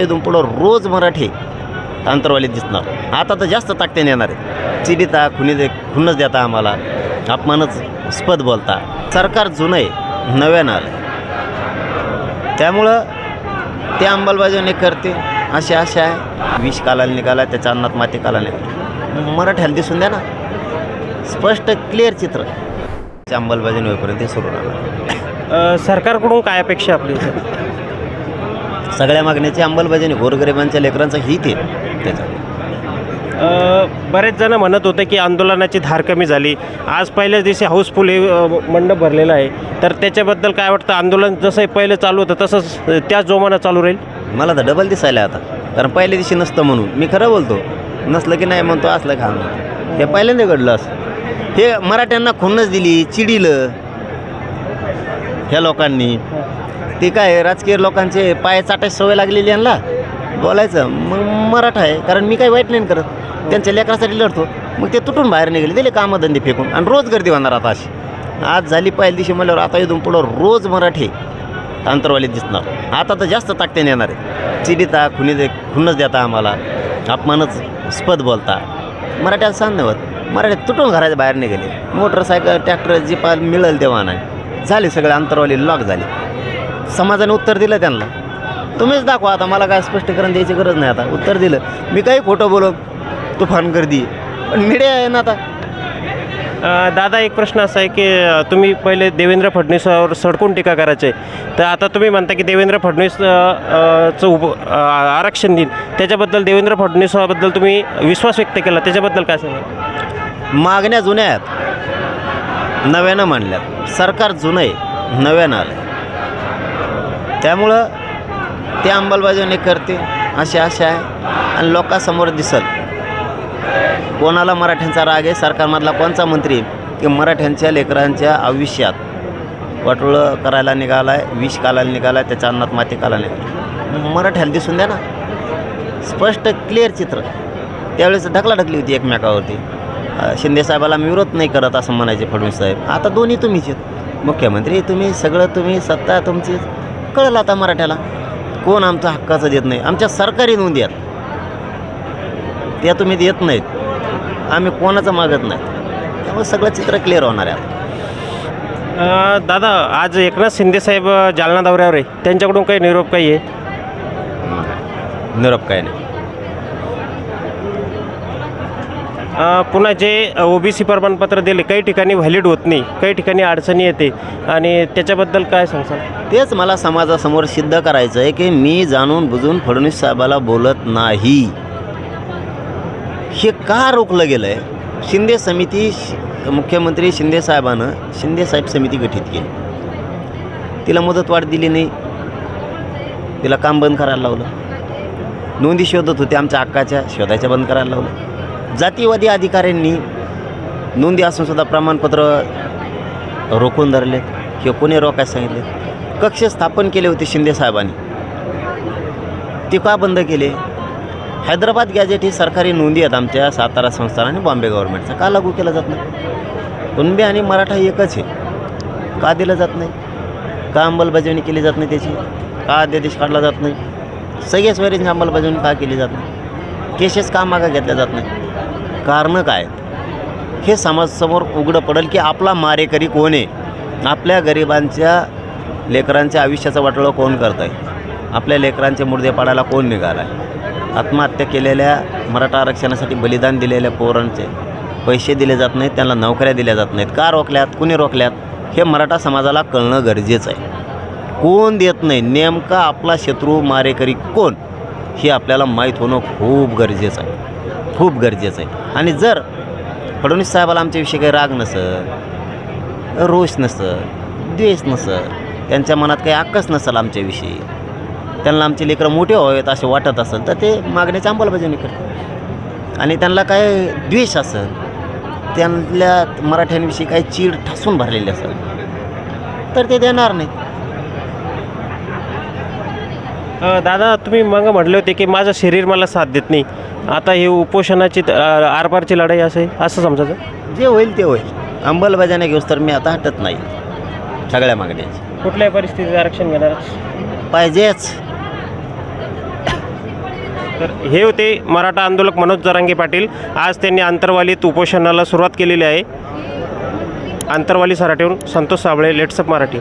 इथून पुढं रोज मराठी अंतरवालीत दिसणार. आता तर जास्त ताकदीने येणार आहे. चिडिता खुन्नस देता आम्हाला, अपमानच स्पद बोलता. सरकार जुनं आहे, नव्यानं आलं. त्यामुळं ते अंमलबजावणी करते अशी आशा आहे. विष कालाला निघाला, त्याच्या अन्नात माती काला निघाला. मराठ्याला दिसून द्या ना, स्पष्ट क्लिअर चित्र. अंमलबजावणी होईपर्यंत ते सुरू राहणार. सरकारकडून काय अपेक्षा आपली? सगळ्या मागण्याची अंमलबजावणी, गोरगरिबांच्या लेकरांचं हित आहे त्याच्यात. बरेच जण म्हणत होते की आंदोलनाची धार कमी झाली. आज पहिल्याच दिवशी हाऊसफुल हे मंडप भरलेला आहे, तर त्याच्याबद्दल काय वाटतं? आंदोलन जसं पहिलं चालू होतं तसंच त्याच जोमानं चालू राहील? मला तर डबल दिसायला आता, कारण पहिल्या दिवशी नसतं म्हणून मी खरं बोलतो. नसलं की नाही म्हणतो, असलं का म्हणतो. हे पहिल्यांदा घडलं असं. हे मराठ्यांना खुन्नस दिली, चिडिलं ह्या लोकांनी. ते काय राजकीय लोकांचे पाय चाटायची सवय लागलेली यांना बोलायचं. मग मराठा आहे, कारण मी काही वाईट नाही करत, त्यांच्या लेकरासाठी लढतो. मग ते तुटून बाहेर निघाले, दिले कामधंदे फेकून, आणि रोज गर्दी होणार आता अशी. आज झाली पहिल्या दिवशी म्हणल्यावर आता इथून पुढं रोज मराठी अंतरवालीत दिसणार. आता तर जास्त ताकदीने येणार आहे. चिडिता खुन्नस देता आम्हाला, अपमानच स्पद बोलता. मराठ्याला सहन नाही होत. मराठ्यात तुटून घराच्या बाहेर निघाले. मोटरसायकल, ट्रॅक्टर, जीपा मिळेल तेव्हा नाही झाले. सगळे अंतरवाली लॉक झाले. समाजाने उत्तर दिलं त्यांना. तुम्हीच दाखवा आता, मला काय स्पष्टीकरण द्यायची गरज नाही. आता उत्तर दिलं. मी काही खोटं बोलत तुफान गर्दी, पण मीडिया आहे ना आता. दादा, एक प्रश्न असा आहे की तुम्ही पहिले देवेंद्र फडणवीसावर सडकून टीका करायचे, तर आता तुम्ही म्हणता की देवेंद्र फडणवीस आरक्षण देईल, त्याच्याबद्दल देवेंद्र फडणवीसाबद्दल तुम्ही विश्वास व्यक्त केला, त्याच्याबद्दल काय सांगा? मागण्या जुन्या आहेत, नव्यानं मांडल्यात. सरकार जुनं आहे, नव्यानं आलं. त्यामुळं ते अंमलबजावणी करते अशी आशा आहे. आणि लोकांसमोर दिसल कोणाला मराठ्यांचा राग आहे, सरकारमधला कोणचा मंत्री की मराठ्यांच्या लेकरांच्या आयुष्यात वाटोळं करायला निघाला आहे, विष कालायला निघाला आहे, त्याच्या अन्नात माती काला निघाला. मराठ्याला दिसून द्या ना, स्पष्ट क्लिअर चित्र. त्यावेळेस ढकलाढकली होती एकमेकावरती. शिंदेसाहेबाला मी विरोध नाही करत असं म्हणायचे फडणवीस साहेब. आता दोन्ही तुम्हीच आहेत, मुख्यमंत्री तुम्ही, सगळं तुम्ही, सत्ता तुमची. कळलं आता मराठ्याला कोण आमचं हक्काचं देत नाही. आमच्या सरकारी नोंदी आहेत, त्या तुम्ही देत नाहीत. आम्ही कोणाचं मागत नाही. त्यामुळे सगळं चित्र क्लिअर होणार आहे. दादा, आज एकनाथ शिंदेसाहेब जालना दौऱ्यावर आहे, त्यांच्याकडून काही निरोप काही आहे? निरोप काय नाही. पुन्हा जे OBC प्रमाणपत्र दिले, काही ठिकाणी व्हॅलिड होत नाही, काही ठिकाणी अडचणी येते, आणि त्याच्याबद्दल काय सांगसाल? तेच मला समाजासमोर सिद्ध करायचं आहे की मी जाणून बुजून फडणवीस साहेबाला बोलत नाही. हे का रोखलं गेलं आहे? शिंदे समिती, मुख्यमंत्री शिंदेसाहेबानं शिंदेसाहेब समिती गठीत केली. तिला मुदतवाढ दिली नाही, तिला काम बंद करायला लावलं. नोंदी शोधत होते आमच्या हक्काच्या, शोधायच्या बंद करायला लावलं. जातीवादी अधिकाऱ्यांनी नोंदी असूनसुद्धा प्रमाणपत्र रोखून धरले. हे कोणी रोखायला सांगितले? कक्ष स्थापन केले होते शिंदेसाहेबांनी, ते का बंद केले? हैदराबाद गॅजेट ही सरकारी नोंदी आहेत आमच्या सातारा संस्थान आणि बॉम्बे गव्हर्नमेंटचा. का लागू केला जात नाही? कुणबी आणि मराठा एकच आहे, का दिलं जात नाही? का अंमलबजावणी केली जात नाही त्याची? का अध्यादेश काढला जात नाही? सगळ्या स्वैरींची अंमलबजावणी का केली जात नाही? केसेस का मागं घेतल्या जात नाही? कारणं काय आहेत? हे समाजासमोर उघडं पडेल की आपला मारेकरी कोण आहे, आपल्या गरिबांच्या लेकरांच्या आयुष्याचं वाटोळं कोण करत आहे, आपल्या लेकरांचे मुर्दे पाडायला कोण निघाला आहे. आत्महत्या केलेल्या, मराठा आरक्षणासाठी बलिदान दिलेल्या पोरांचे पैसे दिले जात नाहीत, त्यांना नोकऱ्या दिल्या जात नाहीत. का रोखल्यात, कुणी रोखल्यात? हे मराठा समाजाला कळणं गरजेचं आहे. कोण देत नाही, नेमका आपला शत्रू मारेकरी कोण हे आपल्याला माहीत होणं खूप गरजेचं आहे, खूप गरजेचं आहे. आणि जर फडणवीस साहेबाला आमच्याविषयी काही राग नसेल, रोष नसेल, द्वेष नसेल, त्यांच्या मनात काही हक्कच नसेल आमच्याविषयी, त्यांना आमचे लेकरं मोठे व्हावेत असे वाटत असेल, तर ते मागण्याची अंमलबजावणी करतात. आणि त्यांना काय द्वेष असेल, त्यांना मराठ्यांविषयी काही चीड ठासून भरलेली असेल, तर ते देणार नाहीत. दादा, तुम्ही मग म्हटले होते की माझं शरीर मला साथ देत नाही. आता हे उपोषणाची आरपारची लढाई असं समजायचं? जे होईल ते होईल. अंमलबजावणी घेऊस तर मी आता हटत नाही सगळ्या मागण्याची. कुठल्याही परिस्थितीत आरक्षण घेणार पाहिजेच. तर हे होते मराठा आंदोलक मनोज जरांगे पाटील. आज त्यांनी आंतरवालीत उपोषणाला सुरुवात केलेली आहे. आंतरवाली सराटीहून संतोष साबळे, लेट्सअप मराठी.